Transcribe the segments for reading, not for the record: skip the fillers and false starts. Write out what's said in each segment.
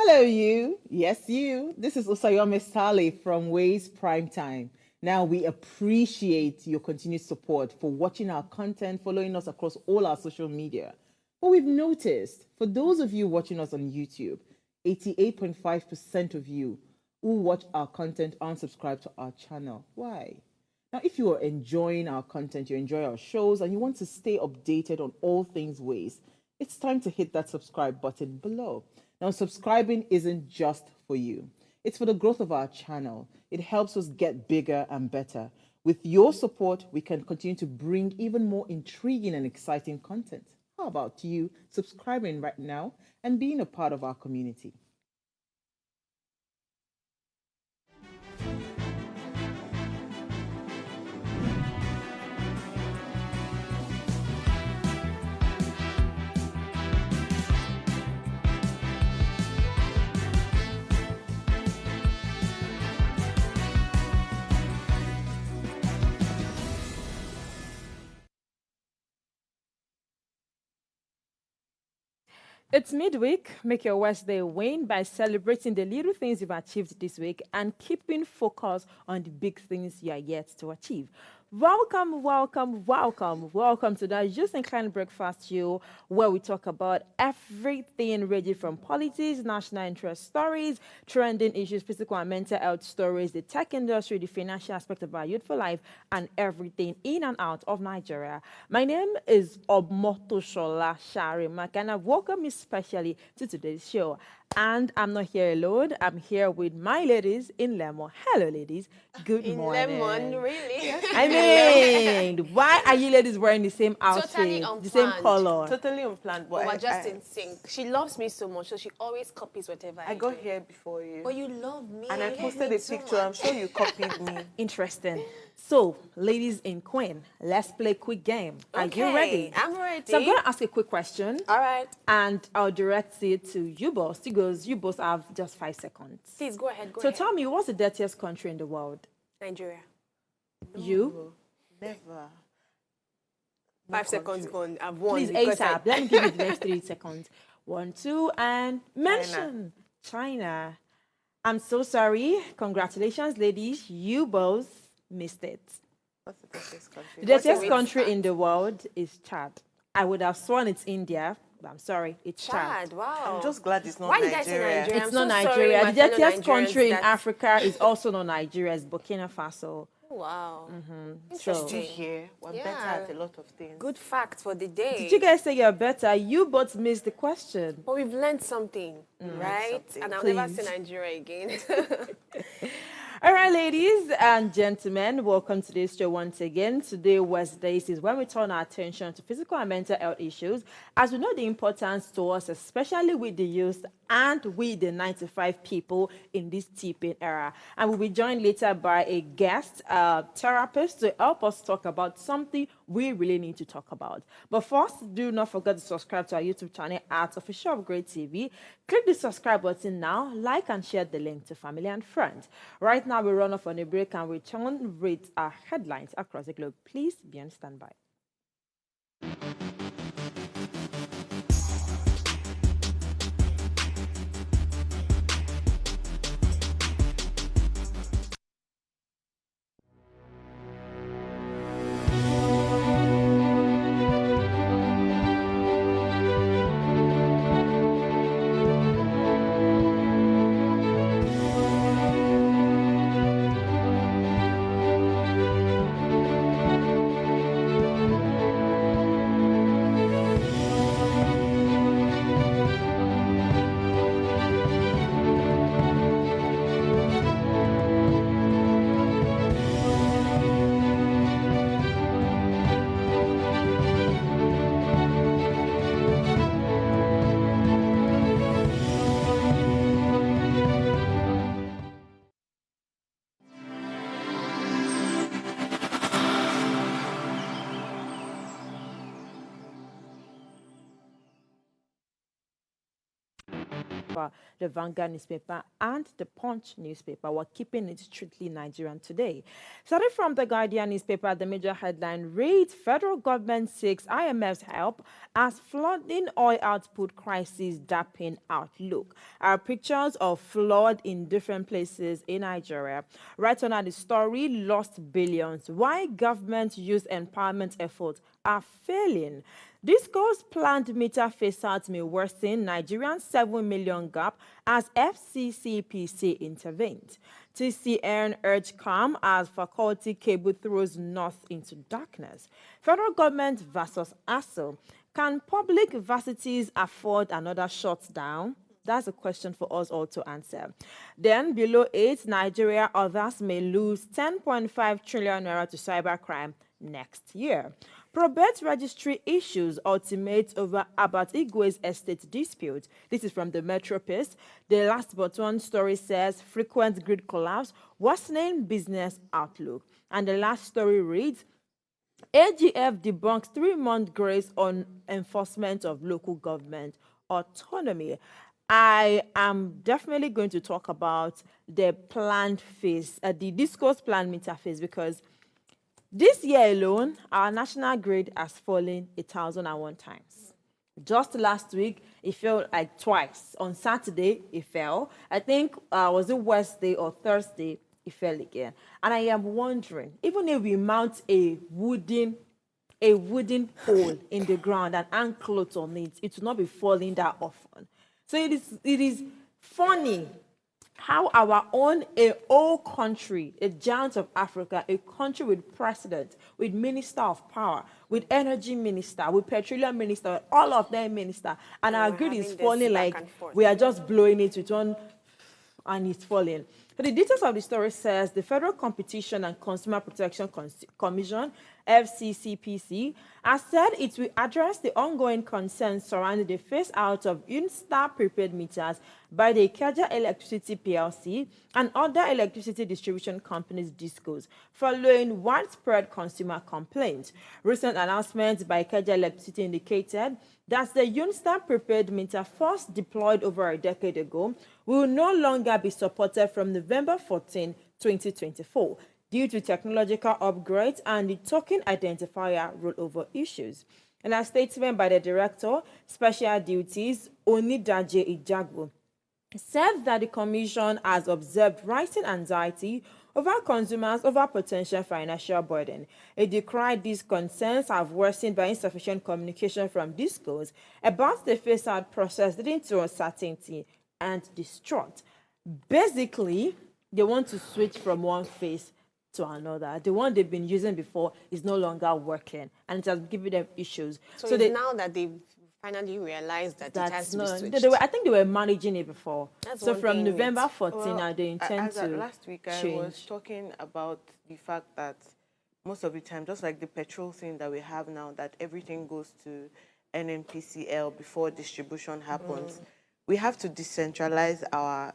Hello, you. Yes, you. This is Usayome Sale from Ways Prime Time. Now, we appreciate your continued support for watching our content, following us across all our social media. But we've noticed, for those of you watching us on YouTube, 88.5% of you who watch our content aren't subscribed to our channel. Why? Now, if you are enjoying our content, you enjoy our shows, and you want to stay updated on all things Ways, it's time to hit that subscribe button below. Now, subscribing isn't just for you, it's for the growth of our channel. It helps us get bigger and better. With your support, we can continue to bring even more intriguing and exciting content. How about you subscribing right now and being a part of our community? It's midweek. Make your Wednesday win by celebrating the little things you've achieved this week and keeping focus on the big things you are yet to achieve. Welcome, welcome, welcome, welcome to the Just Inclined Breakfast Show, where we talk about everything ready from politics, national interest stories, trending issues, physical and mental health stories, the tech industry, the financial aspect of our youthful life, and everything in and out of Nigeria. My name is Obmotoshola Sharimak, and I welcome you specially to today's show. And I'm not here alone. I'm here with my ladies in Lemon. Hello, ladies. Good In morning. lemon, really? I mean, why are you ladies wearing the same outfit, Totally the same unplanned. color? Totally unplanned, but But we're just in sync. She loves me so much, so she always copies whatever I I got do. here before you. But you love me. And I You love posted me a so picture. I'm much. sure you copied me. Interesting. So, ladies in Queen, let's play a quick game. Are you ready? I'm ready. So I'm going to ask a quick question. All right. And I'll direct it to you both. Because you both have just 5 seconds. Please go ahead. Go So ahead. tell me, what's the dirtiest country in the world? Nigeria. You? Never. 5 seconds gone. I've won. Please, because ASAP. Let me give you the next 3 seconds. 1, 2, and mention China. I'm so sorry. Congratulations, ladies. You both missed it. What's the dirtiest country? The dirtiest way to country start? in the world is Chad. I would have sworn it's India, but I'm sorry. It's Chad. Chad, wow. I'm just glad it's not Why did I say Nigeria. Nigeria? It's I'm not so sorry, Nigeria. my The fellow dirtiest Nigerians, country in that- Africa is also not Nigeria. It's Burkina Faso. Wow. Still Interesting. here. We're Yeah. better at a lot of things. Good fact for the day. Did you guys say you're better? You both missed the question. But we've learned something, right? something. And I'll never Please. say Nigeria again. All right, ladies and gentlemen, welcome to this show once again. Today, Wednesdays, is when we turn our attention to physical and mental health issues, as we know the importance to us, especially with the youth and with the 95 people in this tipping era. And we'll be joined later by a guest therapist to help us talk about something we really need to talk about. But first, do not forget to subscribe to our YouTube channel at Official Upgrade TV. Click the subscribe button now, like and share the link to family and friends. Right now, we run off on a break and return with our headlines across the globe. Please be on standby. newspaper, the Vanguard newspaper, and the Punch newspaper. We're keeping it strictly Nigerian today. Starting from the Guardian newspaper, the major headline reads, Federal government seeks IMF's help as flooding oil output crisis dampen outlook. Our pictures of flood in different places in Nigeria. Right under the story, lost billions. Why government youth empowerment efforts are failing. Disco's planned meter phase-out may worsen Nigerian 7 million gap as FCCPC intervened. TCN urged calm as faculty cable throws north into darkness. Federal government versus ASO. Can public varsities afford another shutdown? That's a question for us all to answer. Then below 8, Nigeria others may lose 10.5 trillion naira to cybercrime next year. Probate registry issues ultimate over Abat Igwe's estate dispute. This is from the Metropist. The last but one story says frequent grid collapse, worsening business outlook. And the last story reads, AGF debunks 3-month grace on enforcement of local government autonomy. I am definitely going to talk about the planned phase, the discourse plan meter phase, because this year alone, our national grid has fallen 1,001 times. Just last week, it fell like twice. On Saturday, it fell. I think, was it Wednesday or Thursday, it fell again. And I am wondering, even if we mount a wooden pole in the ground and hang clothes on it, it will not be falling that often. So it is funny how our own, a whole country, a giant of Africa, a country with president, with minister of power, with energy minister, with petroleum minister, all of them minister, and our grid is falling like we are just blowing it with one, and it's falling. So the details of the story says the Federal Competition and Consumer Protection Commission, FCCPC, has said it will address the ongoing concerns surrounding the phase-out of Insta prepaid meters by the Ikeja Electricity PLC and other electricity distribution companies DISCOs, following widespread consumer complaints. Recent announcements by Ikeja Electricity indicated that the Insta prepaid meter first deployed over a decade ago will no longer be supported from November 14, 2024, due to technological upgrades and the token identifier rollover issues. In a statement by the Director, Special Duties, Onidaje Ijagbo, said that the Commission has observed rising anxiety over consumers over potential financial burden. It decried these concerns have worsened by insufficient communication from DISCOs about the phase-out process, leading to uncertainty and distraught. Basically, they want to switch from one phase to another. The one they've been using before is no longer working, and it has given them issues. So it's now that they've finally realized that it has to be switched. I think they were managing it before. That's so from November 14, well, they intend to last week change. I was talking about the fact that most of the time, just like the petrol thing that we have now, that everything goes to NNPCL before distribution happens. We have to decentralize our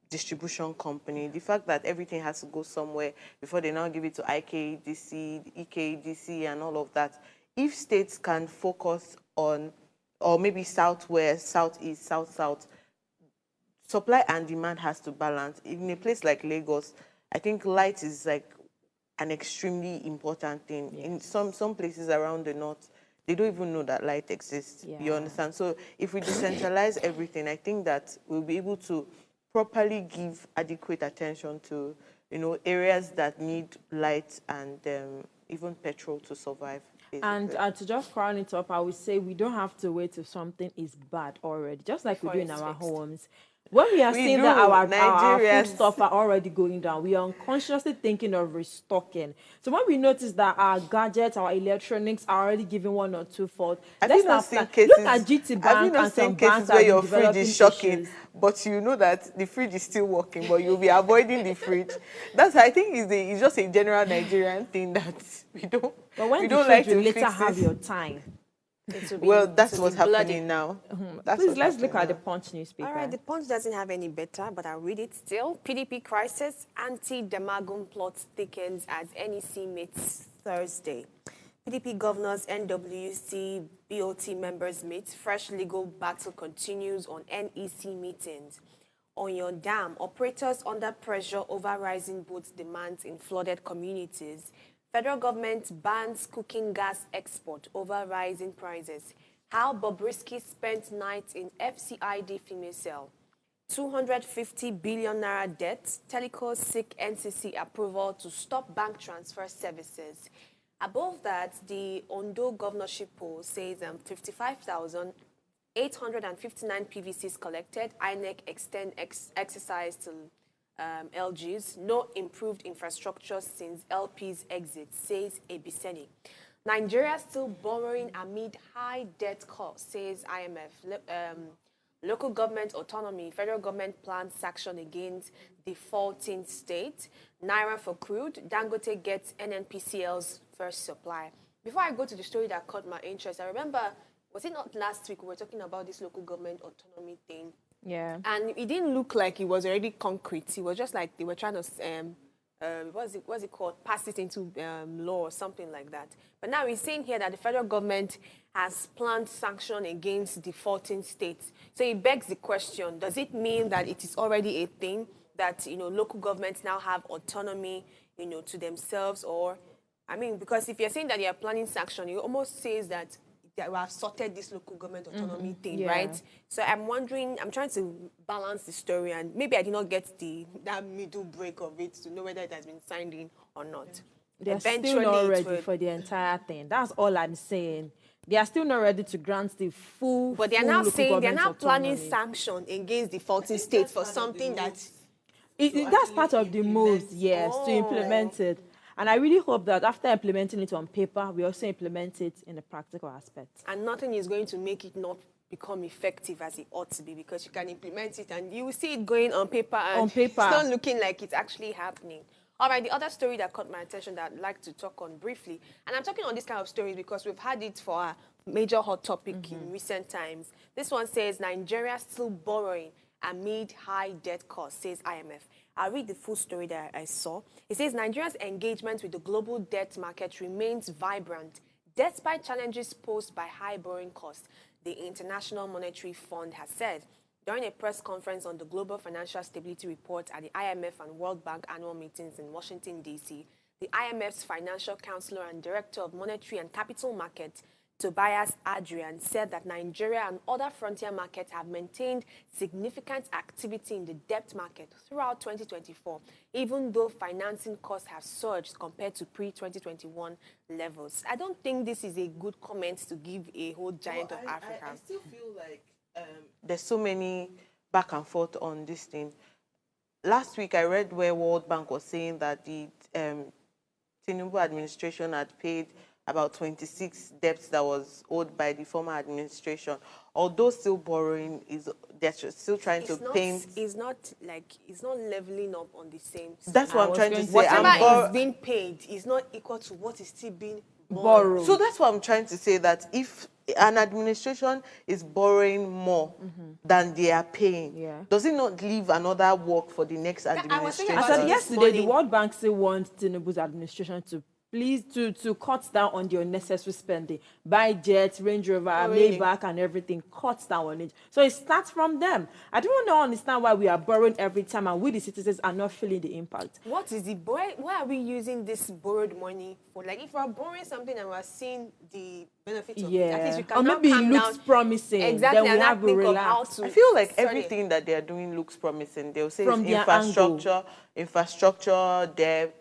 distribution company. The fact that everything has to go somewhere before they now give it to IKDC, EKDC, and all of that. If states can focus on, or maybe southwest, southeast, south-south, supply and demand has to balance. In a place like Lagos, I think light is like an extremely important thing. Yes. In some places around the north, they don't even know that light exists. Yeah. You understand? So if we decentralize everything, I think that we'll be able to properly give adequate attention to, areas that need light and even petrol to survive. Basically. And to just crown it up, I would say we don't have to wait till something is bad already, just like we do in our homes. When we are seeing that our food stuff are already going down, we are unconsciously thinking of restocking. So when we notice that our gadgets, our electronics are already giving 1 or 2 faults, let's not plan. Look at GT Bank and some banks where your fridge is shocking, but you know that the fridge is still working, but you'll be avoiding the fridge. That's, I think, it's just a general Nigerian thing that we don't. But when we the don't fridge like to will later fix have it. your time. Well, that's what's happening now. Please, let's look at the Punch newspaper. All right, the Punch doesn't have any better, but I'll read it still. PDP crisis, anti-Demagogue plot thickens as NEC meets Thursday. PDP governors, NWC, BOT members meet. Fresh legal battle continues on NEC meetings. On your dam, operators under pressure over rising boat demands in flooded communities. Federal government bans cooking gas export over rising prices. How Bobrisky spent night in FCID female cell. 250 billion naira debt. Telecos seek NCC approval to stop bank transfer services. Above that, the Ondo governorship poll says 55,859 PVCs collected. INEC extend exercise to LGs. No improved infrastructure since LP's exit, says Ebiseni. Nigeria still borrowing amid high debt cost, says IMF. Local government autonomy, federal government plans sanction against defaulting state. Naira for crude, Dangote gets NNPCL's first supply. Before I go to the story that caught my interest, I remember, was it not last week we were talking about this local government autonomy thing? Yeah. And it didn't look like it was already concrete. It was just like they were trying to, what's it called? Pass it into law or something like that. But now we're saying here that the federal government has planned sanction against defaulting states. So it begs the question, does it mean that it is already a thing that, local governments now have autonomy, to themselves? Or, I mean, because if you're saying that you're planning sanction, it almost says that we have sorted this local government autonomy thing, right? So I'm wondering, I'm trying to balance the story, and maybe I did not get that middle break of it to know whether it has been signed in or not. They're still not ready for the entire thing. That's all I'm saying. They are still not ready to grant the full. But they are now saying they're now planning sanction against defaulting states for something that's part of the moves, yes, to implement it. And I really hope that after implementing it on paper, we also implement it in the practical aspect. And nothing is going to make it not become effective as it ought to be, because you can implement it and you will see it going on paper and it's not looking like it's actually happening. All right, the other story that caught my attention that I'd like to talk on briefly, and I'm talking on this kind of stories because we've had it for a major hot topic in recent times. This one says, Nigeria still borrowing amid high debt costs, says IMF. I'll read the full story that I saw. It says, Nigeria's engagement with the global debt market remains vibrant despite challenges posed by high borrowing costs, the International Monetary Fund has said. During a press conference on the Global Financial Stability Report at the IMF and World Bank annual meetings in Washington, D.C., the IMF's financial counselor and director of monetary and capital markets, Tobias Adrian, said that Nigeria and other frontier markets have maintained significant activity in the debt market throughout 2024, even though financing costs have surged compared to pre-2021 levels. I don't think this is a good comment to give a whole giant of Africa. I still feel like there's so many back and forth on this thing. Last week, I read where World Bank was saying that the Tinubu administration had paid about 26 debts that was owed by the former administration. Although still borrowing, they're still trying to paint. It's not leveling up on the same. That's what I'm trying to say. Whatever is being paid is not equal to what is still being borrowed. So that's what I'm trying to say, that if an administration is borrowing more than they are paying, does it not leave another work for the next administration? I said yesterday, the World Bank still wants Tinubu's administration to please to cut down on the unnecessary spending. Buy jets, Range Rover, Maybach, and everything. Cut down on it. So it starts from them. I don't understand why we are borrowing every time and we, the citizens, are not feeling the impact. What is the why are we using this borrowed money for? Like, if we're borrowing something and we're seeing the benefits of it, at least we can or maybe it looks promising. Exactly, then we have to relax. I feel like everything that they are doing looks promising. They'll say from infrastructure, debt,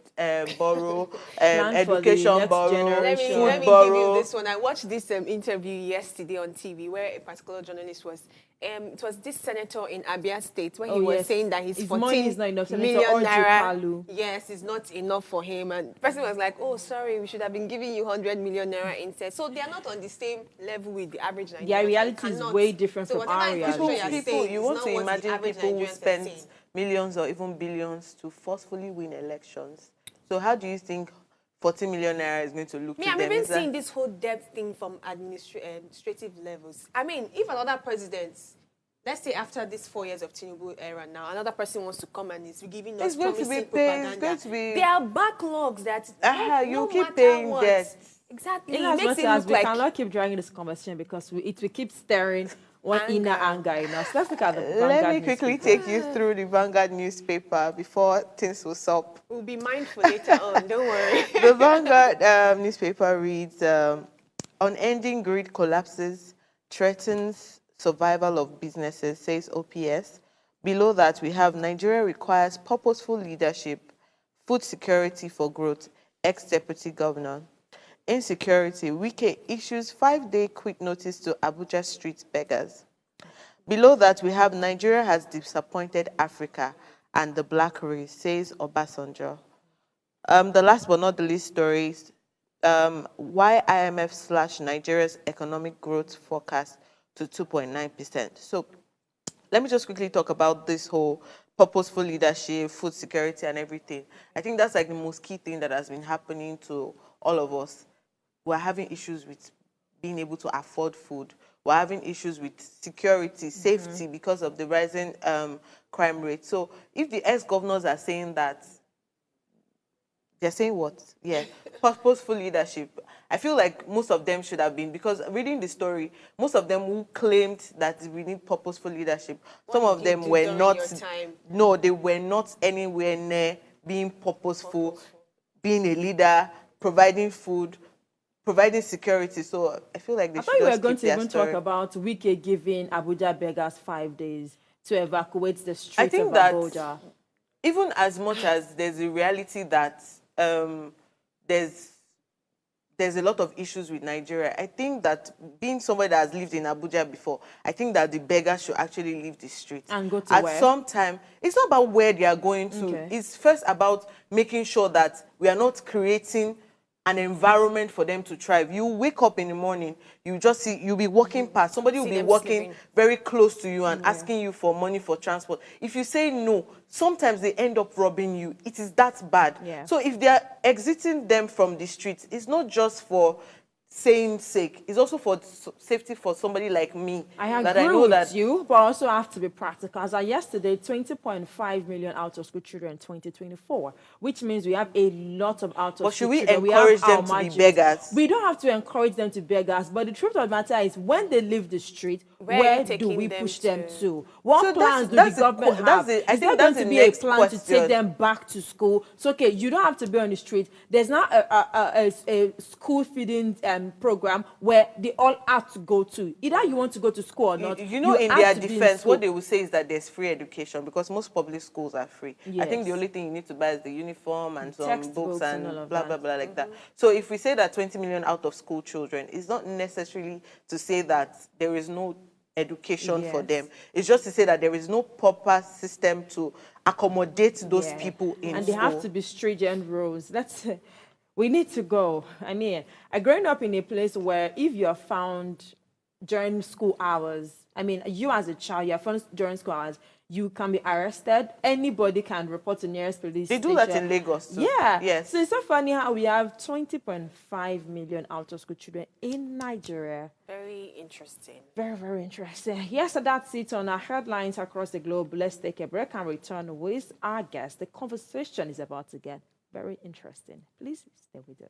borrow, education borrow, let me give you this one. I watched this interview yesterday on TV where a particular journalist was. It was this senator in Abia State where he was saying that his 14 is not enough. million naira, yes, is not enough for him. And the person was like, "Oh, sorry, we should have been giving you 100 million naira instead." So they are not on the same level with the average Nigerian. Their reality is way different from our reality. People, you want to imagine people who spend millions or even billions to forcefully win elections. So how do you think 40 million naira is going to look to them? I'm even seeing this whole debt thing from administrative levels. I mean, if another president, let's say after this 4 years of Tinubu era now, another person wants to come and is giving us promising propaganda. There are backlogs that you keep paying debt. Exactly. In It as makes much it as look we like cannot keep dragging this conversation because it will keep stirring one inner anger in us. Let's look at the Let me Vanguard quickly newspaper. take you through the Vanguard newspaper before things will stop. we'll be mindful later on. Don't worry. The Vanguard newspaper reads, unending grid collapses, threatens survival of businesses, says OPS. Below that, we have Nigeria requires purposeful leadership, food security for growth, ex-deputy governor. Insecurity, Wike issues 5-day quick notice to Abuja street beggars. Below that, we have Nigeria has disappointed Africa and the black race, says Obasanjo. The last but not the least stories, why IMF slashed Nigeria's economic growth forecast to 2.9%. So let me just quickly talk about this whole purposeful leadership, food security, and everything. I think that's like the most key thing that has been happening to all of us. We're having issues with being able to afford food. We're having issues with security, safety, because of the rising crime rate. So if the ex-governors are saying that, they're saying what? Yeah, purposeful leadership. I feel like most of them should have been, because reading the story, most of them who claimed that we need purposeful leadership, some of them were not, no, they were not anywhere near being purposeful, being a leader, providing food, providing security. So I feel like they should just keep their story. I thought you were going to even talk about Wike giving Abuja beggars 5 days to evacuate the streets of Abuja. Even as much as there's a reality that there's a lot of issues with Nigeria, I think that being somebody that has lived in Abuja before, I think that the beggars should actually leave the streets. And go to at where? Some time. It's not about where they are going to. Okay. It's first about making sure that we are not creating an environment for them to thrive. You wake up in the morning, you just see, you'll be walking past, somebody will be walking very close to you and asking you for money for transport. If you say no, sometimes they end up robbing you. It is that bad. Yeah. So if they are exiting them from the streets, it's not just for saying sake, it's also for safety for somebody like me. I agree with you, but also have to be practical. As of yesterday, 20.5 million out-of-school children in 2024, which means we have a lot of out-of-school children. But should we encourage them to be beggars? We don't have to encourage them to be beggars, but the truth of the matter is, when they leave the street, where do we push them to? What plans do the government have? Is there going to be a plan to take them back to school? So, okay, you don't have to be on the street. There's not a school feeding program where they all have to go to. Either you want to go to school or not. You know, in their defense, what they will say is that there's free education, because most public schools are free. Yes. I think the only thing you need to buy is the uniform and some books and blah, blah, blah, like that. So if we say that 20 million out of school children, it's not necessarily to say that there is no education for them. It's just to say that there is no proper system to accommodate those people in and school. They have to be stringent rules. We need to go. I mean, I growing up in a place where if you're found during school hours, I mean, you as a child, you're found during school hours, you can be arrested. Anybody can report to nearest police station. They do that in Lagos too. Yeah. Yes. So it's so funny how we have 20.5 million out-of-school children in Nigeria. Very interesting. Very, very interesting. Yes, so that's it on our headlines across the globe. Let's take a break and return with our guest. The conversation is about to get very interesting. Please stay with us.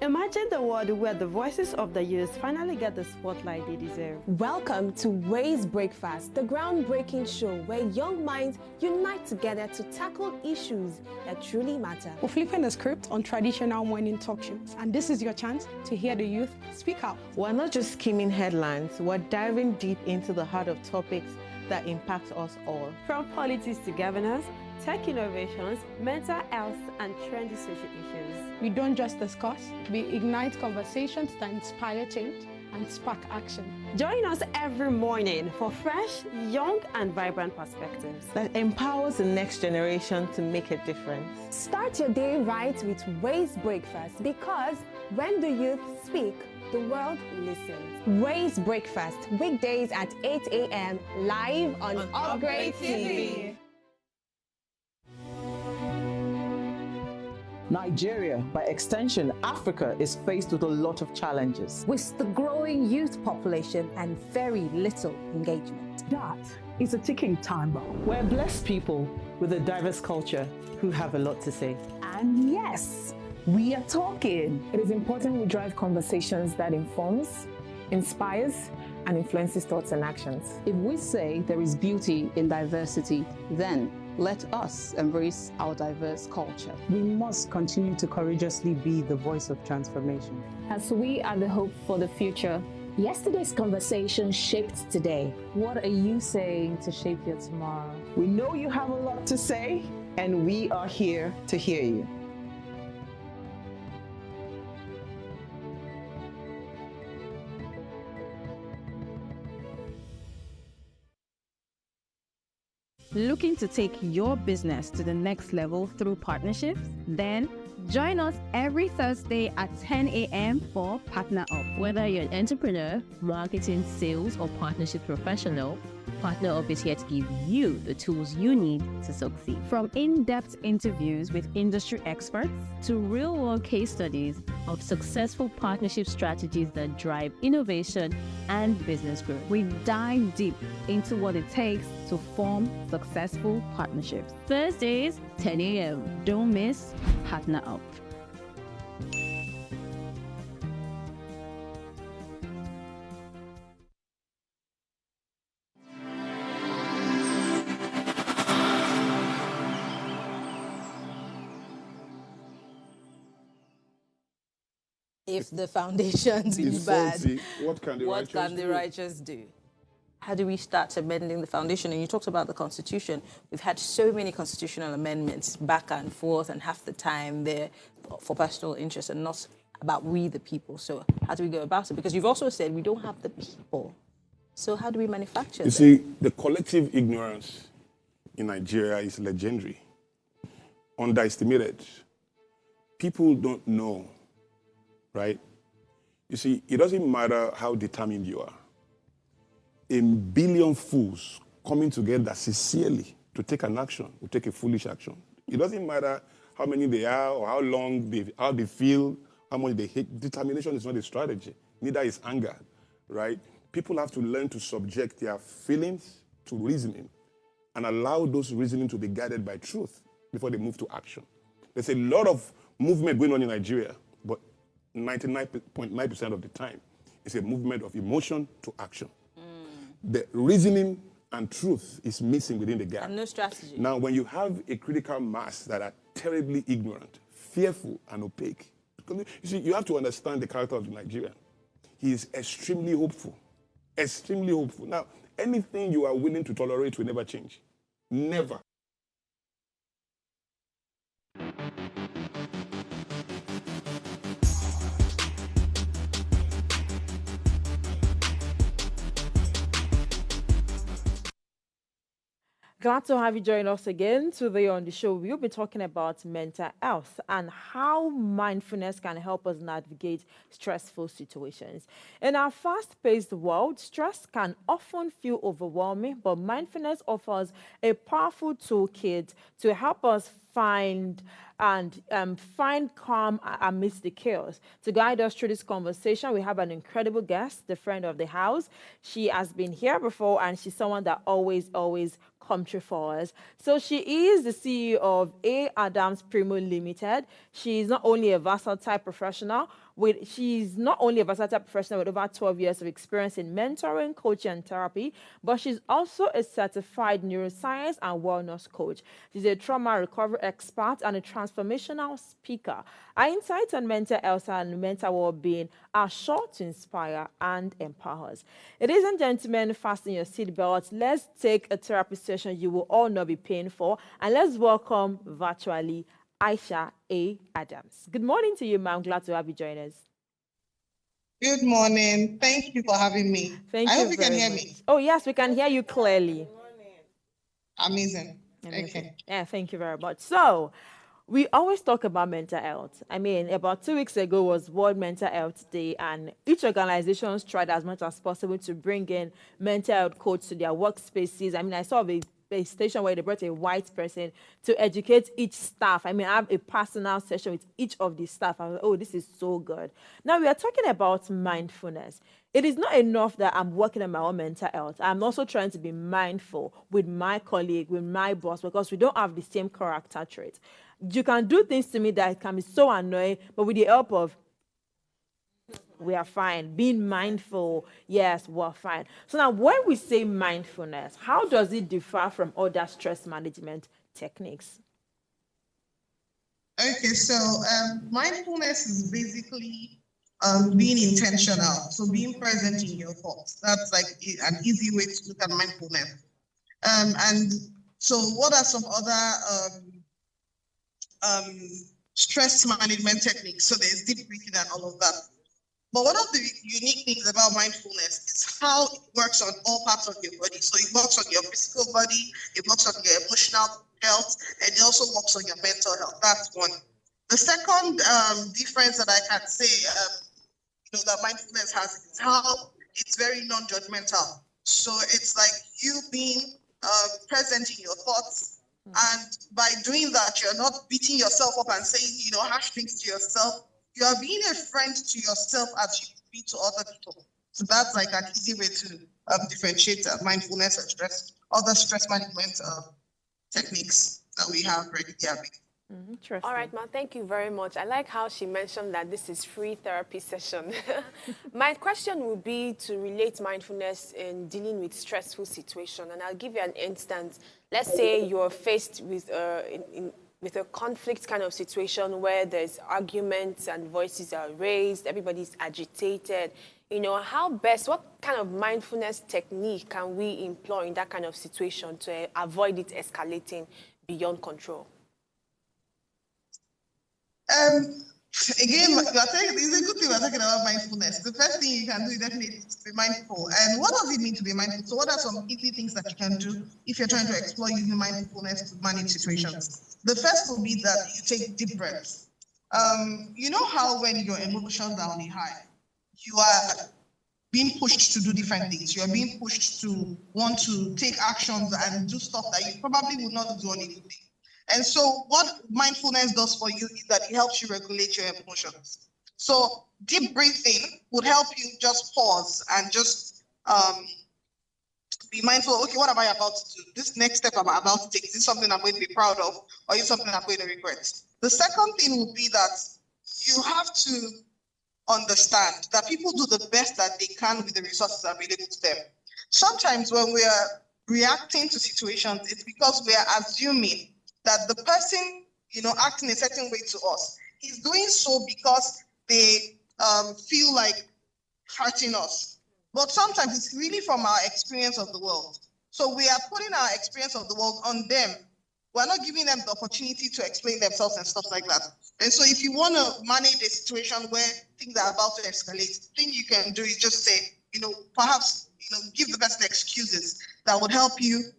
Imagine the world where the voices of the youth Finally get the spotlight they deserve. Welcome to Ways Breakfast, the groundbreaking show where young minds unite together to tackle issues that truly matter. We're flipping the script on traditional morning talk shows, and this is your chance to hear the youth speak out. We're not just skimming headlines, we're diving deep into the heart of topics that impact us all. From politics to governance, tech innovations, mental health, and trendy social issues. We don't just discuss, we ignite conversations that inspire change and spark action. Join us every morning for fresh, young, and vibrant perspectives that empowers the next generation to make a difference. Start your day right with Ways Breakfast, because when the youth speak, the world listens. Ways Breakfast, weekdays at 8 a.m. live on Upgrade TV. Nigeria, by extension, Africa, is faced with a lot of challenges. With the growing youth population and very little engagement. That is a ticking time bomb. We're blessed people with a diverse culture who have a lot to say. And yes, we are talking. It is important we drive conversations that informs, inspires, and influences thoughts and actions. If we say there is beauty in diversity, then let us embrace our diverse culture. We must continue to courageously be the voice of transformation. As we are the hope for the future, yesterday's conversation shaped today. What are you saying to shape your tomorrow? We know you have a lot to say, and we are here to hear you. Looking to take your business to the next level through partnerships? Then join us every Thursday at 10 a.m. for Partner Up. Whether you're an entrepreneur, marketing, sales, or partnership professional, Partner Up is here to give you the tools you need to succeed. From in-depth interviews with industry experts to real-world case studies of successful partnership strategies that drive innovation and business growth. We dive deep into what it takes to form successful partnerships. Thursdays, 10 a.m. Don't miss Partner Up. If the foundations be bad, what can the righteous do? How do we start amending the foundation? And you talked about the Constitution. We've had so many constitutional amendments back and forth, and half the time they're for personal interest and not about we the people. So how do we go about it? Because you've also said we don't have the people. So how do we manufacture You see, the collective ignorance in Nigeria is legendary, underestimated. People don't know. Right? You see, it doesn't matter how determined you are. A billion fools coming together sincerely to take an action will take a foolish action. It doesn't matter how many they are or how they feel, how much they hate. Determination is not a strategy. Neither is anger, right? People have to learn to subject their feelings to reasoning and allow those reasoning to be guided by truth before they move to action. There's a lot of movement going on in Nigeria, but 99.9% of the time, it's a movement of emotion to action. The reasoning and truth is missing within the gap. And no strategy. Now, when you have a critical mass that are terribly ignorant, fearful, and opaque, you see, you have to understand the character of the Nigerian. He is extremely hopeful. Extremely hopeful. Now, anything you are willing to tolerate will never change. Never. Glad to have you join us again. Today on the show, we'll be talking about mental health and how mindfulness can help us navigate stressful situations. In our fast-paced world, stress can often feel overwhelming, but mindfulness offers a powerful toolkit to help us find calm amidst the chaos. To guide us through this conversation, we have an incredible guest, the friend of the house. She has been here before, and she's someone that always come true for us. So she is the CEO of A. Adams Primo Limited. She is not only a versatile professional She's not only a versatile professional with over 12 years of experience in mentoring, coaching, and therapy, but she's also a certified neuroscience and wellness coach. She's a trauma recovery expert and a transformational speaker. Our insights on mental health and mental well-being are sure to inspire and empower us. Ladies and gentlemen, fasten your seatbelts. Let's take a therapy session you will all not be paying for, and let's welcome virtually Aishah A. Adams. Good morning to you, ma'am. Glad to have you join us. Good morning. Thank you for having me. Thank I you hope you can very hear much. me. Oh, yes, we can hear you clearly. Amazing. Amazing. Okay. Yeah, thank you very much. So, we always talk about mental health. I mean, about 2 weeks ago was World Mental Health Day, and each organization tried as much as possible to bring in mental health coach to their workspaces. I mean, I saw a station where they brought a white person to educate each staff. I mean, I have a personal session with each of the staff. I was like, oh, this is so good. Now, we are talking about mindfulness. It is not enough that I'm working on my own mental health. I'm also trying to be mindful with my colleague, with my boss, because we don't have the same character trait. You can do things to me that can be so annoying, but with the help of we are fine. Being mindful, yes, we're fine. So now when we say mindfulness, how does it differ from other stress management techniques? Okay, so mindfulness is basically being intentional. So being present in your thoughts. That's like an easy way to look at mindfulness. And so what are some other stress management techniques? So there's deep breathing and all of that. But one of the unique things about mindfulness is how it works on all parts of your body. So it works on your physical body, it works on your emotional health, and it also works on your mental health. That's one. The second difference that I can say, that mindfulness has is how it's very non-judgmental. So it's like you being present in your thoughts, and by doing that, you're not beating yourself up and saying, harsh things to yourself. You are being a friend to yourself as you be to other people. So that's like an easy way to differentiate mindfulness and other stress management techniques that we have already. All right, Ma, thank you very much. I like how she mentioned that this is free therapy session. My question would be to relate mindfulness in dealing with stressful situation. And I'll give you an instance. Let's say you're faced with with a conflict kind of situation where there's arguments and voices are raised, everybody's agitated. What kind of mindfulness technique can we employ in that kind of situation to avoid it escalating beyond control? Again, it's a good thing we're talking about mindfulness. The first thing you can do is definitely be mindful. And what does it mean to be mindful? So what are some easy things that you can do if you're trying to explore using mindfulness to manage situations? The first will be that you take deep breaths. You know how when your emotions are on a high, you are being pushed to do different things. You are being pushed to want to take actions and do stuff that you probably would not do on a good day. And so what mindfulness does for you is that it helps you regulate your emotions. So deep breathing would help you just pause and just be mindful, okay, what am I about to do? This next step I'm about to take, is this something I'm going to be proud of, or is it something I'm going to regret? The second thing would be that you have to understand that people do the best that they can with the resources available to them. Sometimes when we are reacting to situations, it's because we are assuming that the person, acting a certain way to us is doing so because they feel like hurting us. But sometimes it's really from our experience of the world. So we are putting our experience of the world on them. We're not giving them the opportunity to explain themselves and stuff like that. And so if you want to manage a situation where things are about to escalate, the thing you can do is just say, perhaps, give the person excuses that would help you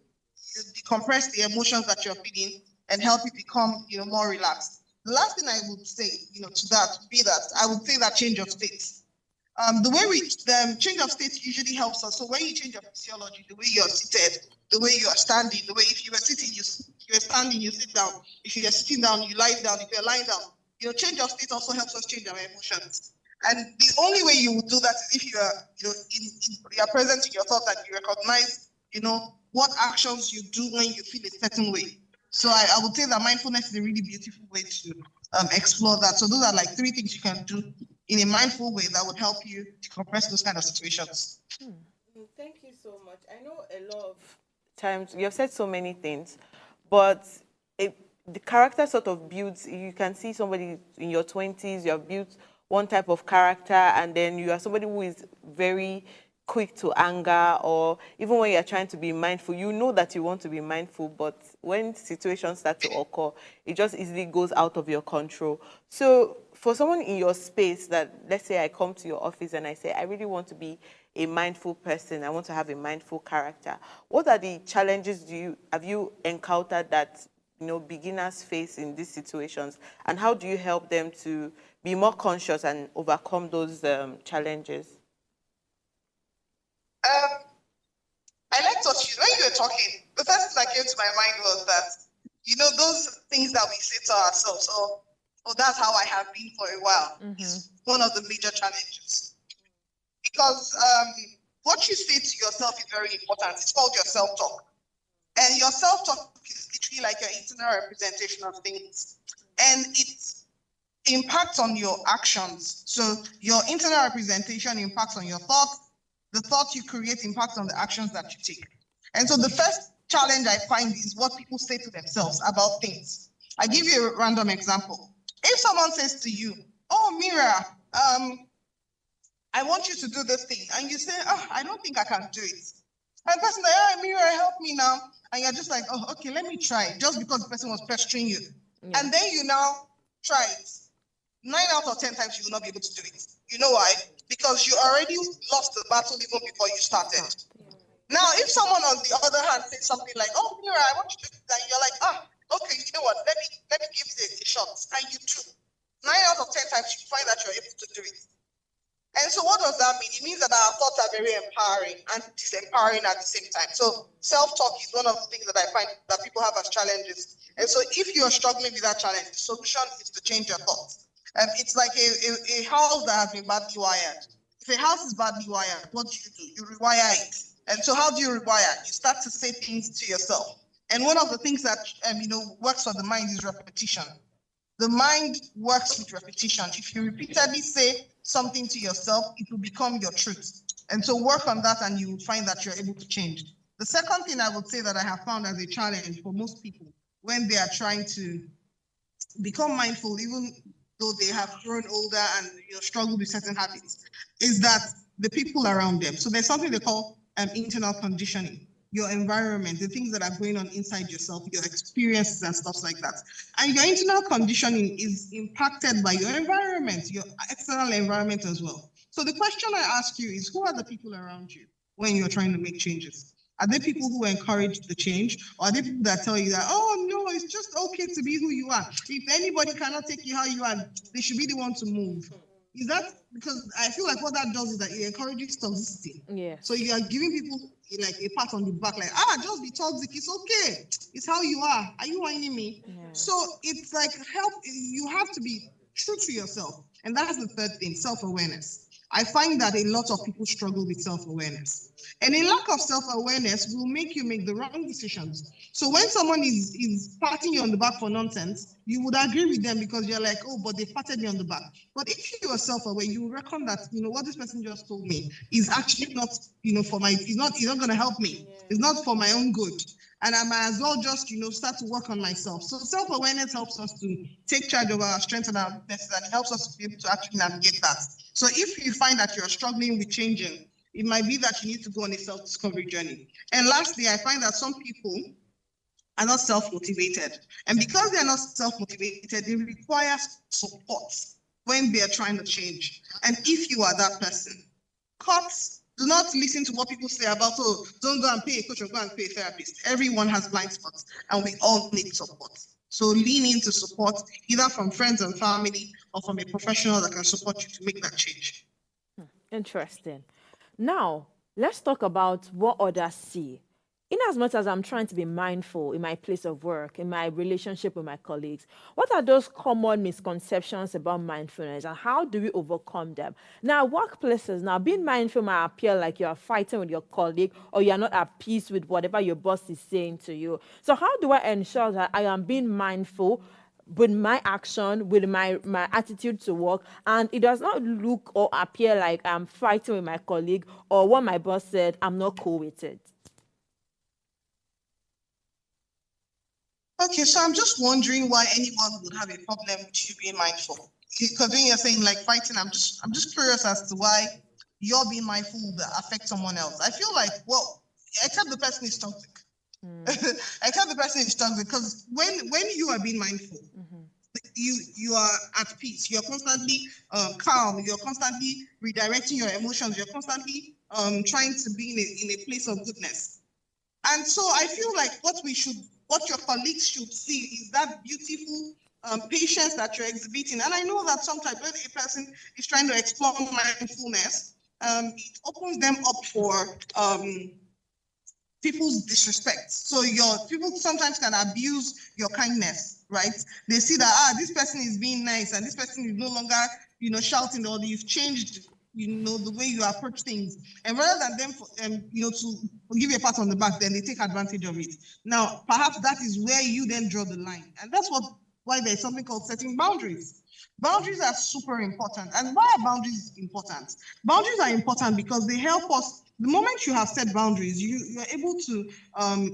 decompress the emotions that you're feeling and help you become, more relaxed. The last thing I would say, to that would be that I would say that change of state. The way change of state usually helps us. So when you change your physiology, the way you're seated, the way you are standing, the way if you were sitting, you were standing, you sit down. If you are sitting down, you lie down. If you're lying down, change of state also helps us change our emotions. And the only way you would do that is if you are, you are present in your thoughts and you recognize, what actions you do when you feel a certain way. So I would say that mindfulness is a really beautiful way to explore that. So those are like 3 things you can do, in a mindful way that would help you decompress those kind of situations. Thank you so much. I know a lot of times you've said so many things, but the character sort of builds. You can see somebody in your 20s, you have built one type of character, and then you are somebody who is very quick to anger, or even when you're trying to be mindful, you know that you want to be mindful, but when situations start to occur, it just easily goes out of your control. So for someone in your space that, let's say I come to your office and I say, I really want to be a mindful person, I want to have a mindful character, what are the challenges have you encountered that beginners face in these situations, and how do you help them to be more conscious and overcome those challenges? I liked what when you were talking, the first thing that came to my mind was that, those things that we say to ourselves, oh, that's how I have been for a while, is one of the major challenges. Because what you say to yourself is very important. It's called your self-talk. And your self-talk is literally like your internal representation of things. And it impacts on your actions. So your internal representation impacts on your thoughts. The thoughts you create impact on the actions that you take. And so the first challenge I find is what people say to themselves about things. I give you a random example. If someone says to you, oh, Mira, I want you to do this thing. And you say, oh, I don't think I can do it. And the person like, oh, Mira, help me now. And you're just like, oh, okay, let me try. Just because the person was pestering you. Yeah. And then you now try it. 9 out of 10 times you will not be able to do it. You know why? Because you already lost the battle even before you started. Now, if someone on the other hand says something like, oh, Mira, I want you to do that, and you're like, okay, you know what, let me give it a shot. And you do. 9 out of 10 times you find that you're able to do it. And so what does that mean? It means that our thoughts are very empowering and disempowering at the same time. So self-talk is one of the things that I find that people have as challenges. And so if you're struggling with that challenge, the solution is to change your thoughts. It's like a house that has been badly wired. If a house is badly wired, what do? You rewire it. And so how do you rewire? You start to say things to yourself. And one of the things that works for the mind is repetition. The mind works with repetition. If you repeatedly say something to yourself, it will become your truth. And so work on that and you will find that you're able to change. The second thing I would say that I have found as a challenge for most people when they are trying to become mindful, even though they have grown older and struggle with certain habits, is that the people around them. So there's something they call internal conditioning. Your environment, the things that are going on inside yourself, your experiences and stuff like that. And your internal conditioning is impacted by your environment, your external environment as well. So the question I ask you is, who are the people around you when you're trying to make changes? Are they people who encourage the change? Or are they people that tell you that, oh, no, it's just okay to be who you are. If anybody cannot take you how you are, they should be the one to move. Is that because I feel like what that does is that it encourages toxicity. Yeah. So you are giving people like a pat on the back, like, just be toxic. It's okay. It's how you are. Are you whining me? Yeah. So it's like you have to be true to yourself. And that's the third thing, self-awareness. I find that a lot of people struggle with self-awareness. And a lack of self-awareness will make you make the wrong decisions. So when someone is patting you on the back for nonsense, you would agree with them because you're like, oh, but they patted me on the back. But if you are self-aware, you will reckon that, what this person just told me is actually not, for my, it's not going to help me. It's not for my own good. And I might as well just, start to work on myself. So self-awareness helps us to take charge of our strengths and our weaknesses, and it helps us to be able to actually navigate that. So if you find that you're struggling with changing, it might be that you need to go on a self-discovery journey. And lastly, I find that some people are not self-motivated. And because they're not self-motivated, they require support when they're trying to change. And if you are that person, do not listen to what people say about, don't go and pay a coach or go and pay a therapist. Everyone has blind spots and we all need support. So lean into support, either from friends and family or from a professional that can support you to make that change. Interesting. Now, let's talk about what others see. In as much as I'm trying to be mindful in my place of work, in my relationship with my colleagues, what are those common misconceptions about mindfulness and how do we overcome them? Now, workplaces, being mindful might appear like you are fighting with your colleague or you are not at peace with whatever your boss is saying to you. So how do I ensure that I am being mindful with my action, with my attitude to work, and it does not look or appear like I'm fighting with my colleague or what my boss said, I'm not cool with it. Okay, so I'm just wondering why anyone would have a problem with you being mindful. Because when you're saying like fighting, I'm just curious as to why you're being mindful that affects someone else. I feel like, well, except the person is toxic. Except the person is toxic, because when you are being mindful, you are at peace. You're constantly calm. You're constantly redirecting your emotions. You're constantly trying to be in a place of goodness. And so I feel like what your colleagues should see is that beautiful patience that you're exhibiting. And I know that sometimes when a person is trying to explore mindfulness, it opens them up for people's disrespect. So people sometimes can abuse your kindness, right? They see that this person is being nice and this person is no longer, shouting, or you've changed, the way you approach things. And rather than them, to give you a pat on the back, then they take advantage of it. Now, perhaps that is where you then draw the line, and that's why there's something called setting boundaries. Boundaries are super important. And why are boundaries important? Boundaries are important because they help us. The moment you have set boundaries, you're able to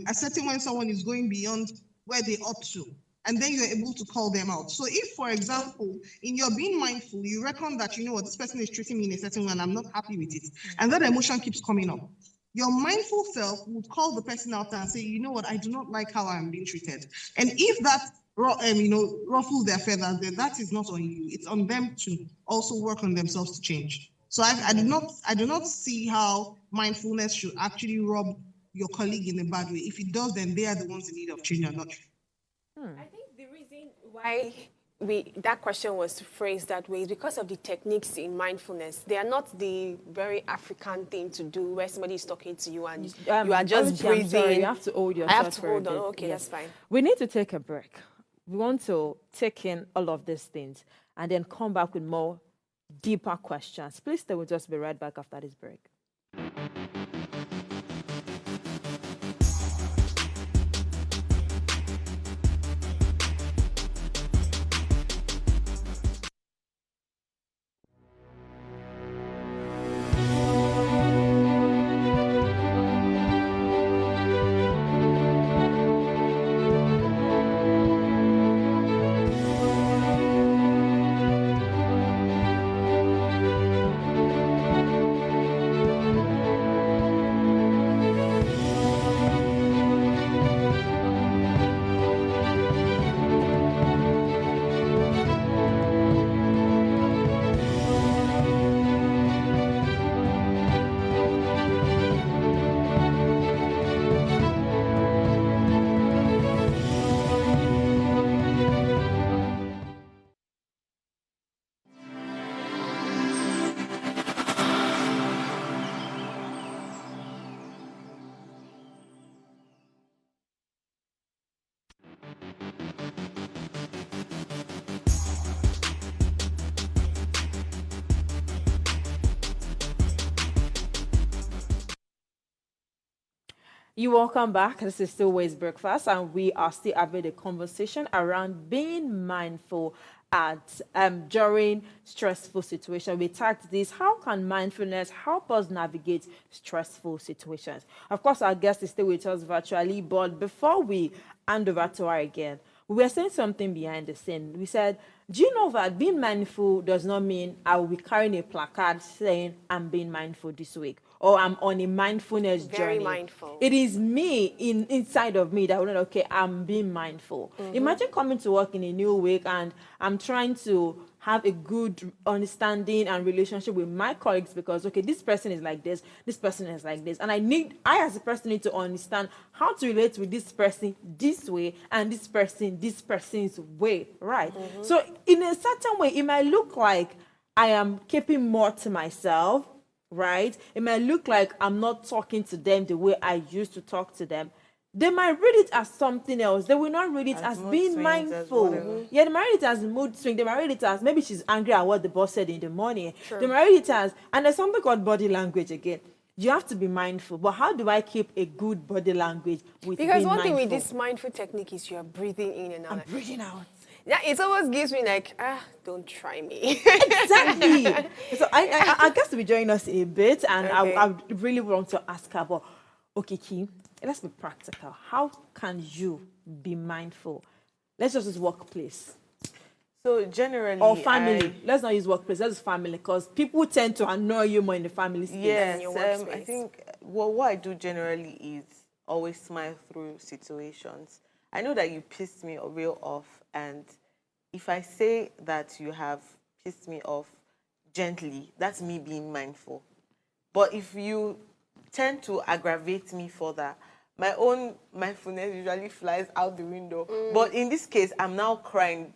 ascertain when someone is going beyond where they ought to, and then you're able to call them out. So if, for example, in your being mindful, you reckon that, this person is treating me in a certain way and I'm not happy with it, and that emotion keeps coming up, your mindful self would call the person out and say, you know what, I do not like how I'm being treated. And if that ruffles their feathers, then that is not on you. It's on them to also work on themselves to change. So I do not see how mindfulness should actually rub your colleague in a bad way. If it does, then they are the ones in need of change and not you. I think the reason why that question was phrased that way is because of the techniques in mindfulness. They are not the very African thing to do where somebody is talking to you and you are just breathing. I'm sorry, you have to hold yourself. I have to hold on. Okay, yes. That's fine. We need to take a break. We want to take in all of these things and then come back with more deeper questions. Please stay with us. Be right back after this break. You're welcome back. This is still Ways Breakfast, and we are still having a conversation around being mindful during stressful situations. We tagged this: how can mindfulness help us navigate stressful situations? Of course, our guest is still with us virtually, but before we hand over to her again, we were saying something behind the scene. We said, do you know that being mindful does not mean I will be carrying a placard saying I'm being mindful this week, or I'm on a mindfulness journey. Very mindful. It is me inside of me that will know, okay, I'm being mindful. Imagine coming to work in a new week and I'm trying to have a good understanding and relationship with my colleagues because, okay, this person is like this person is like this. And I as a person need to understand how to relate with this person this way and this person's way, right? So in a certain way, it might look like I am keeping more to myself, right? It might look like I'm not talking to them the way I used to talk to them. They might read it as something else. They will not read it as being mindful. Yeah, they might read it as mood swing. They might read it as maybe she's angry at what the boss said in the morning. Sure. They might read it as, and there's something called body language again. You have to be mindful. But how do I keep a good body language with Because being one thing mindful? with this mindful technique is you are breathing in and out. I'm breathing out. Yeah, it always gives me like, don't try me. Exactly. So I guess to be joining us a bit, and Okay. I really want to ask her about, okay, Kim, let's be practical. How can you be mindful? Let's just use workplace. So generally, or family. Let's not use workplace. Let's use family, because people tend to annoy you more in the family space. Yes, I think what I do generally is always smile through situations. I know that you pissed me real off, and if I say that you have pissed me off gently, that's me being mindful. But if you tend to aggravate me further, my own mindfulness usually flies out the window. But in this case, I'm now crying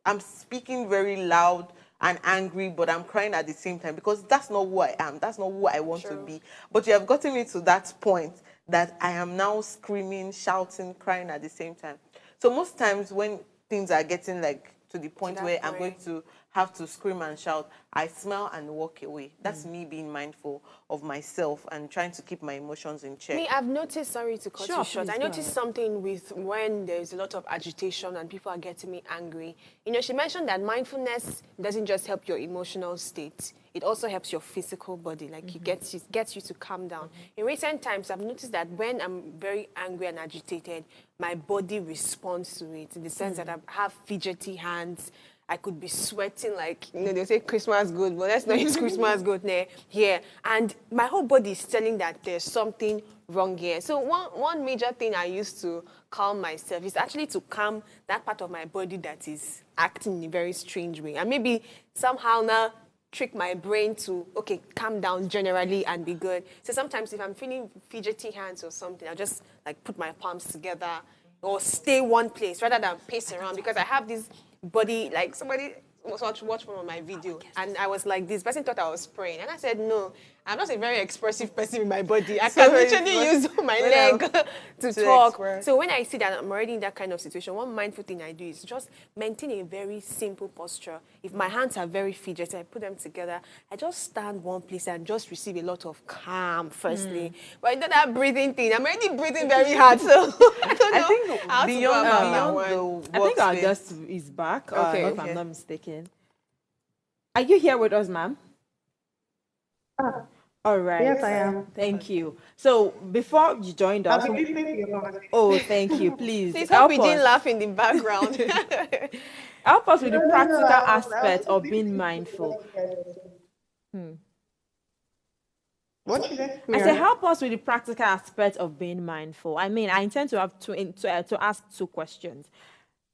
I'm speaking very loud and angry, but I'm crying at the same time, because that's not who I am. That's not who I want to be. But you have gotten me to that point that I am now screaming, shouting, crying at the same time. So most times when things are getting like to the point where I'm going to have to scream and shout, I smile and walk away. That's me being mindful of myself and trying to keep my emotions in check. I've noticed, sorry to cut you short, please, I noticed something with when there's a lot of agitation and people are getting me angry. You know, she mentioned that mindfulness doesn't just help your emotional state, it also helps your physical body, like it gets you to calm down. In recent times, I've noticed that when I'm very angry and agitated, my body responds to it, in the sense that I have fidgety hands. I could be sweating like, you know, they say Christmas good, but let's not use Christmas good here. And my whole body is telling that there's something wrong here. So one major thing I used to calm myself is actually to calm that part of my body that is acting in a very strange way. And maybe somehow now trick my brain to, okay, calm down generally and be good. So sometimes if I'm feeling fidgety hands or something, I'll just like put my palms together or stay one place rather than pace around, because I have this body, like somebody watch one of my video and I was like, this person thought I was praying, and I said, no, I'm not a very expressive person in my body. I can literally use my leg to talk. Express. So when I see that I'm already in that kind of situation, one mindful thing I do is just maintain a very simple posture. If my hands are very fidgety, I put them together. I just stand one place and just receive a lot of calm firstly. But you know that breathing thing, I'm already breathing very hard, so I don't know. I think beyond the I think our guest is back, if I'm not mistaken. Are you here with us, ma'am? All right. Yes, I am. Thank you. So before you joined us, thank you. Please hope we didn't laugh in the background. Help us with the practical aspect of being mindful. What should I? I said, help us with the practical aspect of being mindful. I mean, I intend to have to ask two questions.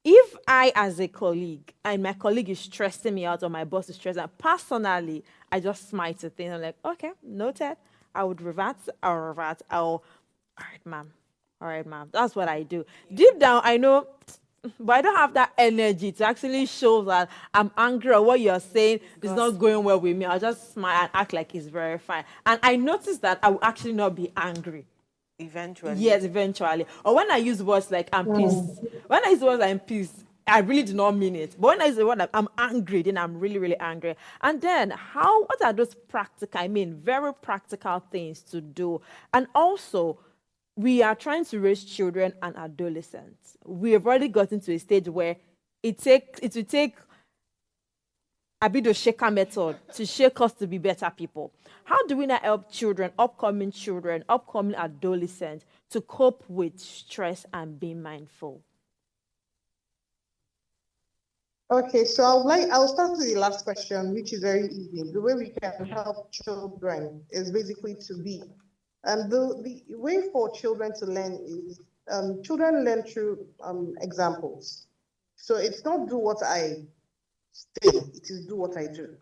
If I, as a colleague, and my colleague is stressing me out or my boss is stressing out, personally, I just smile to things. I'm like, okay, noted. I would revert. All right, ma'am. All right, ma'am. That's what I do. Deep down, I know, but I don't have that energy to actually show that I'm angry or what you're saying is not going well with me. I'll just smile and act like it's very fine. And I noticed that I will actually not be angry. Eventually. Yes, eventually. Or when I use words like I'm pissed. When I use words like I'm pissed, I really do not mean it. But when I use the word like I'm angry, then I'm really, really angry. And then what are those practical, very practical things to do? And also, we are trying to raise children and adolescents. We have already gotten to a stage where it will take a bit of shaker method to shake us to be better people. How do we now help children, upcoming adolescents, to cope with stress and being mindful? Okay, so I'll start with the last question, which is very easy. The way we can help children is basically to be. The way for children to learn is children learn through examples. So it's not do what I say, it is do what I do.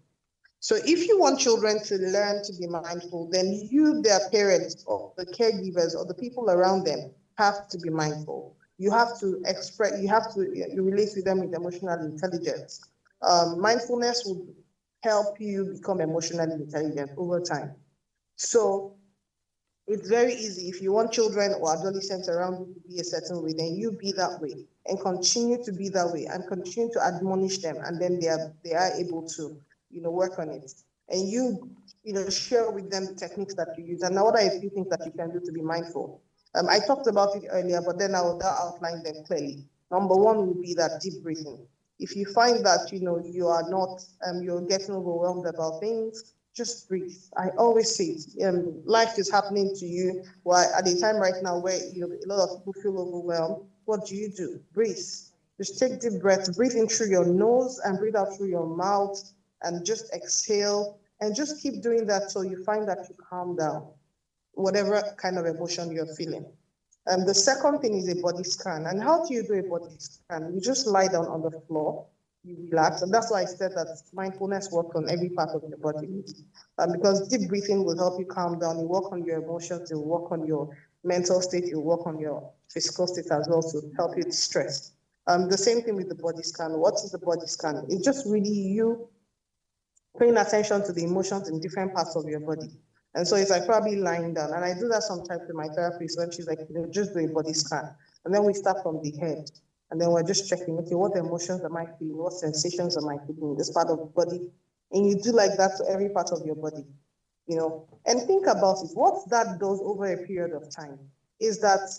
So if you want children to learn to be mindful, then you, their parents, or the caregivers, or the people around them have to be mindful. You have to you relate with them with emotional intelligence. Mindfulness will help you become emotionally intelligent over time. So it's very easy. If you want children or adolescents around you to be a certain way, then you be that way and continue to be that way and continue to admonish them, and then they are able to work on it. And you share with them the techniques that you use. And now what are a few things that you can do to be mindful? I talked about it earlier, but then I'll outline them clearly. Number one would be that deep breathing. If you find that, you are not, you're getting overwhelmed about things, just breathe. I always say it, life is happening to you. Well, at a time right now where a lot of people feel overwhelmed, what do? Breathe. Just take deep breaths, breathe in through your nose and breathe out through your mouth, and just exhale, and just keep doing that till you find that you calm down, whatever kind of emotion you're feeling. And the second thing is a body scan. And how do you do a body scan? You just lie down on the floor, you relax. And that's why I said that mindfulness works on every part of your body. Because deep breathing will help you calm down. You work on your emotions, you work on your mental state, you work on your physical state as well to help you stress. The same thing with the body scan. What is the body scan? It's just really you paying attention to the emotions in different parts of your body. And so it's like probably lying down. And I do that sometimes with my therapist when she's like, just do a body scan. And then we start from the head. And then we're just checking, okay, what emotions am I feeling? What sensations am I feeling in this part of the body? And you do like that to every part of your body, And think about it. What that does over a period of time is that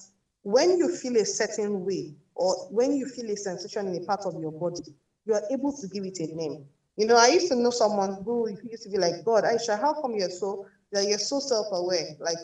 when you feel a certain way, or when you feel a sensation in a part of your body, you are able to give it a name. I used to know someone who used to be like, God, Aisha, how come you're so self-aware? Like,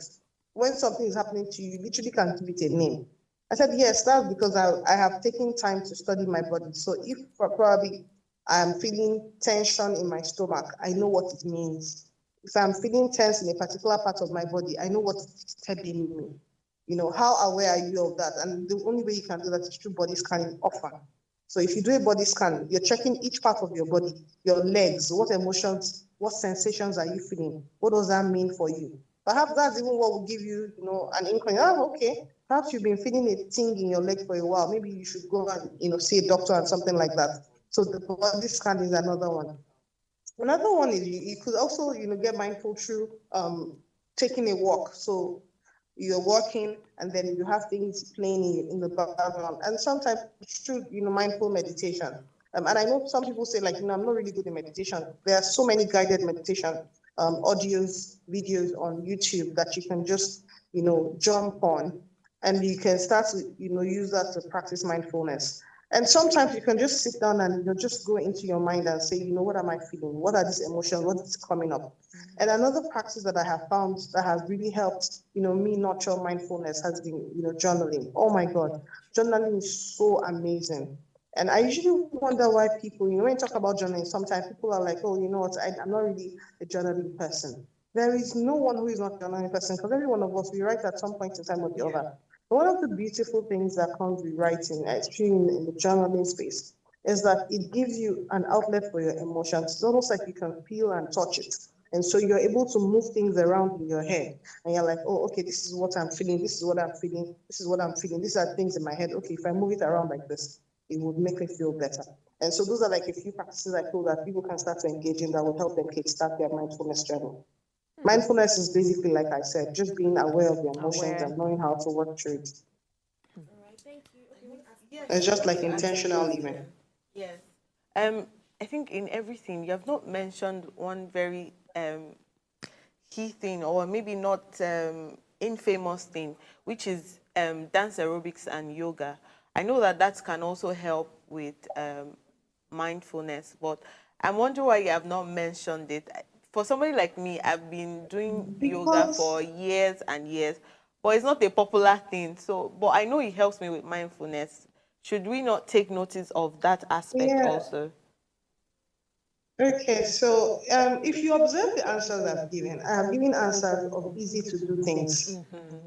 when something is happening to you, you literally can't give it a name. I said, yes, that's because I have taken time to study my body. So if probably I'm feeling tension in my stomach, I know what it means. If I'm feeling tense in a particular part of my body, I know what it's telling me. How aware are you of that? And the only way you can do that is through body scanning often. So if you do a body scan, you're checking each part of your body, your legs, what emotions, what sensations are you feeling? What does that mean for you? Perhaps that's even what will give you, an inkling. Oh, okay. Perhaps you've been feeling a ting in your leg for a while. Maybe you should go and, see a doctor and something like that. So the body scan is another one. Another one is you could also, get mindful through taking a walk. So you're walking and then you have things playing in the background. And sometimes it's through, mindful meditation. And I know some people say like, I'm not really good in meditation. There are so many guided meditation audios, videos on YouTube that you can just, jump on, and you can start to, use that to practice mindfulness. And sometimes you can just sit down and just go into your mind and say, what am I feeling? What are these emotions? What is coming up? And another practice that I have found that has really helped, me nurture mindfulness has been, journaling. Oh my God, journaling is so amazing. And I usually wonder why people, when you talk about journaling, sometimes people are like, oh, you know what, I'm not really a journaling person. There is no one who is not a journaling person, because every one of us, we write at some point in time or the other. One of the beautiful things that comes with writing, especially in the journaling space, is that it gives you an outlet for your emotions. It's almost like you can feel and touch it. And so you're able to move things around in your head. And you're like, oh, okay, this is what I'm feeling. This is what I'm feeling. This is what I'm feeling. These are things in my head. Okay, if I move it around like this, it would make me feel better. And so those are like a few practices I feel that people can start to engage in that will help them kickstart their mindfulness journey. Mindfulness is basically, like I said, just being aware of your emotions and knowing how to work through it. All right, thank you. It's just like intentional living. Yes. I think in everything, you have not mentioned one very key thing, or maybe not infamous thing, which is dance aerobics and yoga. I know that can also help with mindfulness, but I'm wondering why you have not mentioned it. For somebody like me, I've been doing yoga for years and years, but it's not a popular thing. So, but I know it helps me with mindfulness. Should we not take notice of that aspect also? Okay, so if you observe the answers I've given, I have given answers of easy to do things.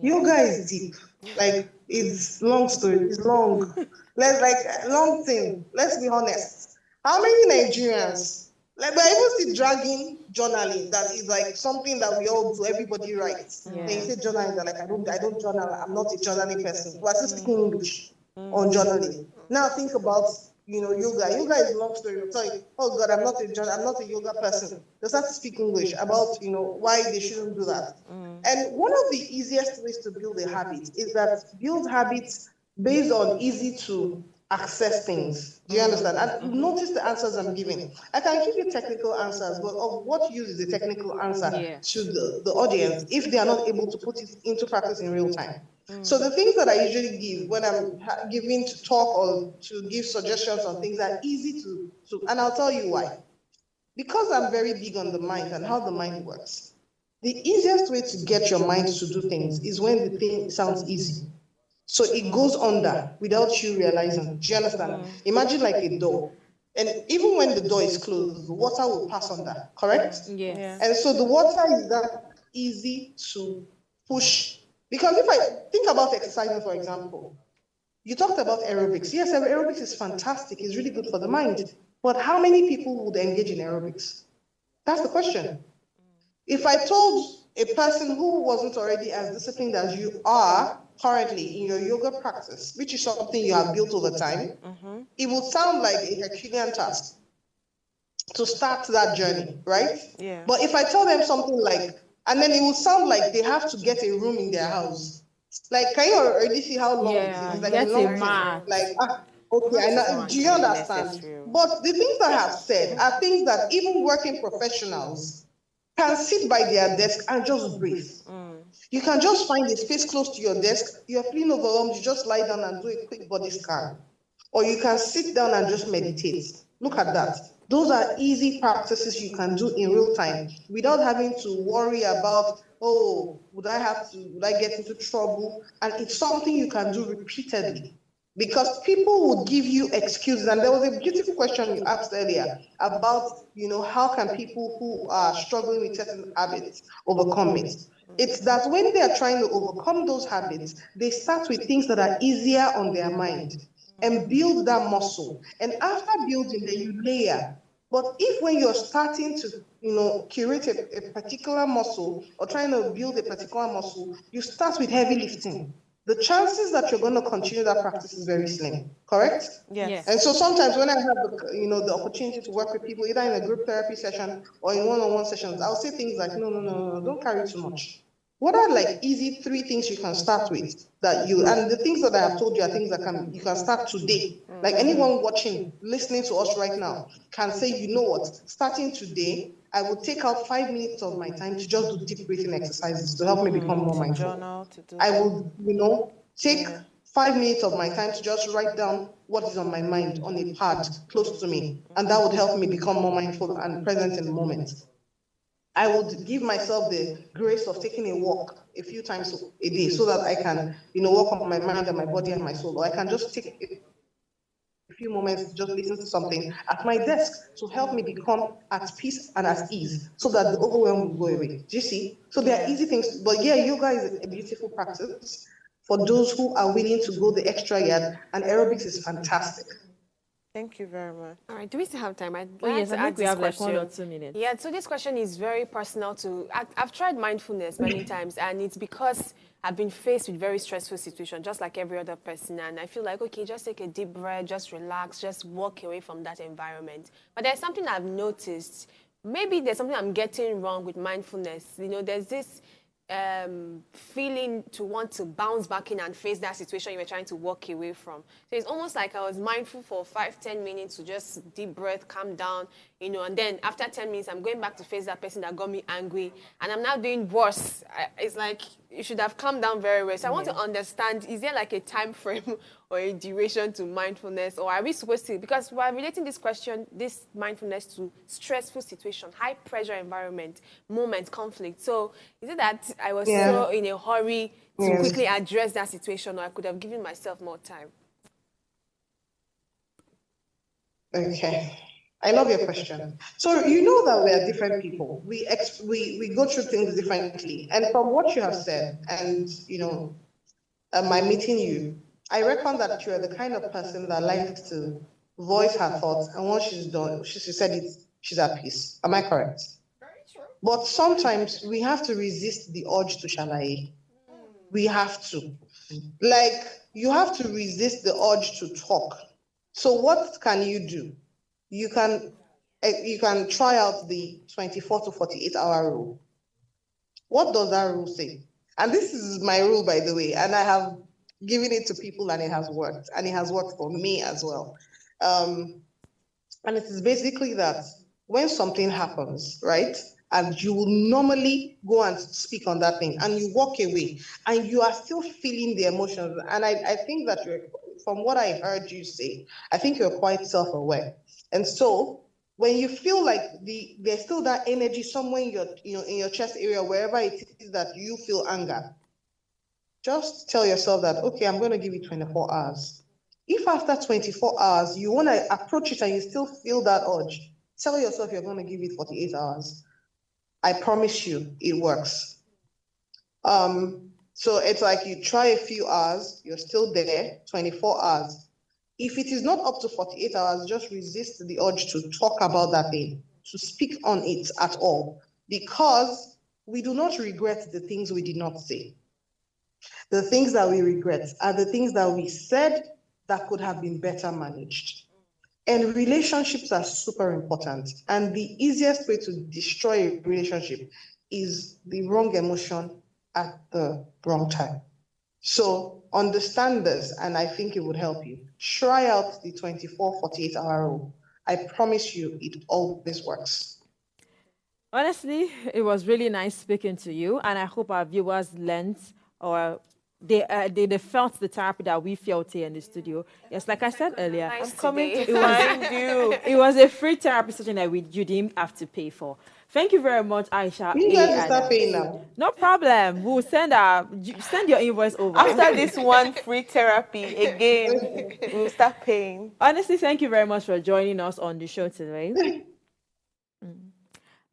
Yoga is deep, like it's long story, it's long. Long thing. Let's be honest. How many Nigerians, like we're even still dragging journaling, that is like something that we all do, everybody writes. Then you say journaling, they're like, I don't journal, I'm not a journaling person. We're still speaking English on journaling. Now think about yoga. Yoga is a long story. You're like, oh God, I'm not a yoga person. They start to speak English about why they shouldn't do that. And one of the easiest ways to build a habit is that build habits based on easy to access things. Do you understand? And notice the answers I'm giving. I can give you technical answers, but of what use is a technical answer to the audience if they are not able to put it into practice in real time? So the things that I usually give when I'm giving to talk or to give suggestions on things are easy to, and I'll tell you why. Because I'm very big on the mind and how the mind works. The easiest way to get your mind to do things is when the thing sounds easy. So it goes under without you realizing. Do you understand? Imagine like a door. And even when the door is closed, the water will pass under, correct? Yes. And so the water is that easy to push. Because if I think about exercising, for example, you talked about aerobics. Yes, aerobics is fantastic. It's really good for the mind. But how many people would engage in aerobics? That's the question. If I told a person who wasn't already as disciplined as you are currently in your yoga practice, which is something you have built over time, it would sound like a Herculean task to start that journey, right? Yeah. But if I tell them something like, and then it will sound like they have to get a room in their house. Like, can you already see how long it is? Like get a long a mat. Like, okay, I know. Do you understand? But the things I have said are things that even working professionals can sit by their desk and just breathe. You can just find a space close to your desk. You're feeling overwhelmed, you just lie down and do a quick body scan. Or you can sit down and just meditate. Look at that. Those are easy practices you can do in real time without having to worry about, oh, would I get into trouble? And it's something you can do repeatedly. Because people will give you excuses. And there was a beautiful question you asked earlier about, how can people who are struggling with certain habits overcome it? It's that when they are trying to overcome those habits, they start with things that are easier on their mind and build that muscle. And after building, then you layer. But if when you're starting to, curate a particular muscle or trying to build a particular muscle, you start with heavy lifting. The chances that you're going to continue that practice is very slim, correct? Yes. And so sometimes when I have the opportunity to work with people, either in a group therapy session or in one-on-one sessions, I'll say things like, no, don't carry too much. What are like easy 3 things you can start with and the things that I have told you are things that you can start today. Like anyone watching, listening to us right now can say, you know what, starting today, I will take out 5 minutes of my time to just do deep breathing exercises to help me become more mindful. I will, take 5 minutes of my time to just write down what is on my mind on a pad close to me. And that would help me become more mindful and present in the moment. I would give myself the grace of taking a walk a few times a day so that I can, work on my mind and my body and my soul. Or I can just take a few moments to just listen to something at my desk to help me become at peace and at ease so that the overwhelm will go away. Do you see? So there are easy things, but yeah, yoga is a beautiful practice for those who are willing to go the extra yard, and aerobics is fantastic. Thank you very much. All right, do we still have time? Yes, I think we have like 1 or 2 minutes. Yeah, so this question is very personal to, I've tried mindfulness many times, and it's because I've been faced with very stressful situations, just like every other person, and I feel like, okay, just take a deep breath, just relax, just walk away from that environment. But there's something I've noticed, maybe there's something I'm getting wrong with mindfulness. There's this feeling to want to bounce back in and face that situation you were trying to walk away from. So it's almost like I was mindful for 5-10 minutes to just deep breath, calm down, and then after 10 minutes, I'm going back to face that person that got me angry, and I'm now doing worse. It's like you should have calmed down very well. So I want to understand, is there like a time frame or a duration to mindfulness, or are we supposed to, because we're relating this mindfulness to stressful situation, high pressure environment, moment, conflict. So is it that I was so in a hurry to quickly address that situation, or I could have given myself more time? Okay. I love your question. So you know that we are different people. We go through things differently. And from what you have said, and my meeting you, I reckon that you are the kind of person that likes to voice her thoughts, and once she's done, she said it, she's at peace. Am I correct? Very true. But sometimes we have to resist the urge to shalaye. We have to. Like, you have to resist the urge to talk. So what can you do? You can try out the 24 to 48 hour rule. What does that rule say? And this is my rule, by the way, and I have given it to people and it has worked, and it has worked for me as well. And it is basically that when something happens, right, and you will normally go and speak on that thing, and you walk away, and you are still feeling the emotions. And I think that from what I heard you say, I think you're quite self-aware. And so when you feel like there's still that energy somewhere in your chest area, wherever it is that you feel anger, just tell yourself that, okay, I'm going to give you 24 hours. If after 24 hours you want to approach it and you still feel that urge, tell yourself you're going to give it 48 hours. I promise you it works. So it's like you try a few hours, you're still there, 24 hours. If it is not up to 48 hours, just resist the urge to talk about that thing, to speak on it at all, because we do not regret the things we did not say. The things that we regret are the things that we said that could have been better managed. And relationships are super important. And the easiest way to destroy a relationship is the wrong emotion at the wrong time. So understand this, and I think it would help you. Try out the 24, 48-hour rule. I promise you, it always works. Honestly, it was really nice speaking to you, and I hope our viewers learned or they felt the therapy that we felt here in the studio. Yes, like I said earlier, Nice I'm coming to today. find you. It was a free therapy session that you didn't have to pay for. Thank you very much, Aisha. You guys will start paying now. No problem. We'll send your invoice over. After this one free therapy, again, we'll start paying. Honestly, thank you very much for joining us on the show today.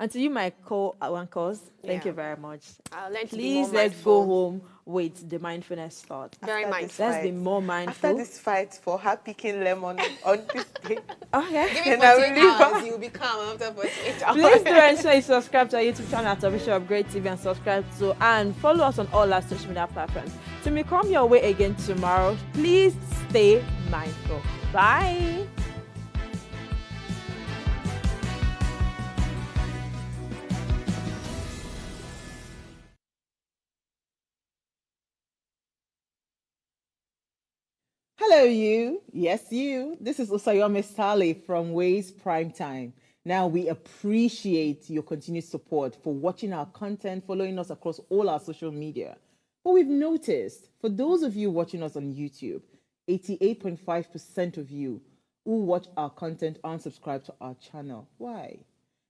And to you, my co-anchors, thank you very much. Please let's go home with the mindfulness thought. Very mindful. Let's be more mindful. After this fight for her picking lemon on this day. Okay. Give me 48 hours, you'll be calm after 48 hours. Please do ensure you subscribe to our YouTube channel at Official Upgrade TV and subscribe to and follow us on all our social media platforms. Till we come your way again tomorrow, please stay mindful. Bye. Hello, you. Yes, you. This is Usayome Sale from Ways Prime Time. Now, we appreciate your continued support for watching our content, following us across all our social media. But we've noticed, for those of you watching us on YouTube, 88.5% of you who watch our content aren't subscribed to our channel. Why?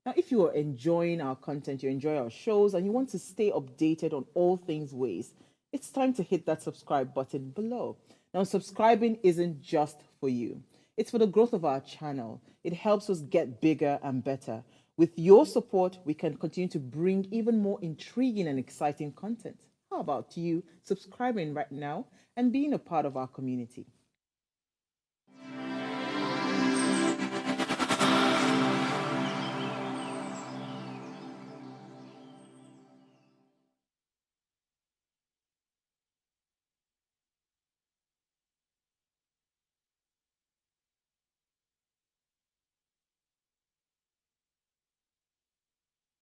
Now, if you are enjoying our content, you enjoy our shows, and you want to stay updated on all things Ways, it's time to hit that subscribe button below. Now, subscribing isn't just for you. It's for the growth of our channel. It helps us get bigger and better. With your support, we can continue to bring even more intriguing and exciting content. How about you subscribing right now and being a part of our community?